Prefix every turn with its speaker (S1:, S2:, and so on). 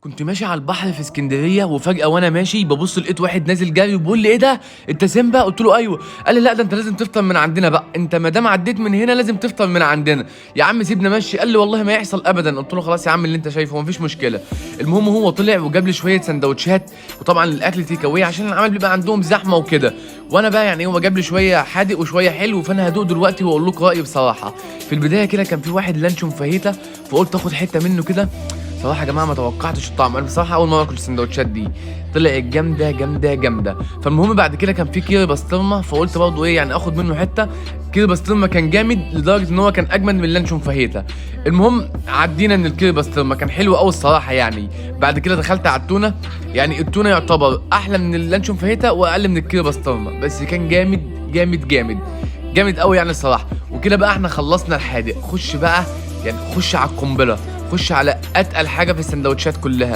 S1: كنت ماشي على البحر في اسكندريه وفجاه وانا ماشي ببص لقيت واحد نازل جري وبيقول لي ايه ده انت سيمبا؟ قلت له ايوه. قال لي لا ده انت لازم تفطر من عندنا بقى، انت ما دام عديت من هنا لازم تفطر من عندنا. يا عم سيبنا ماشي. قال لي والله ما يحصل ابدا. قلت له خلاص يا عم اللي انت شايفه مفيش مشكله. المهم هو طلع وجاب لي شويه سندوتشات، وطبعا الاكل تيك اواي عشان العمل بيبقى عندهم زحمه وكده. وانا بقى يعني هو جاب لي شويه حادق وشويه حلو، فانا هدوق دلوقتي واقول لكم رايي بصراحه. في البدايه كده كان في واحد لانشون فاهيتا، فقلت اخد حته منه كده. صراحة يا جماعة ما توقعتش الطعم، أنا بصراحة أول مرة آكل السندوتشات دي، طلعت جامدة جامدة جامدة. فالمهم بعد كده كان في كيري بسطرمة، فقلت برضه إيه يعني آخد منه حتة. كيري بسطرمة كان جامد لدرجة إن هو كان أجمد من اللانشون فاهيتا. المهم عدينا من الكيري بسطرمة، كان حلو أوي الصراحة يعني. بعد كده دخلت على التونة، يعني التونة يعتبر أحلى من اللانشون فاهيتا وأقل من الكيري بسطرمة، بس كان جامد جامد جامد جامد أوي يعني الصراحة. وكده بقى إحنا خلصنا الحادق، خش بقى يعني خش على القنبلة، خش على اتقل حاجه في السندوتشات كلها.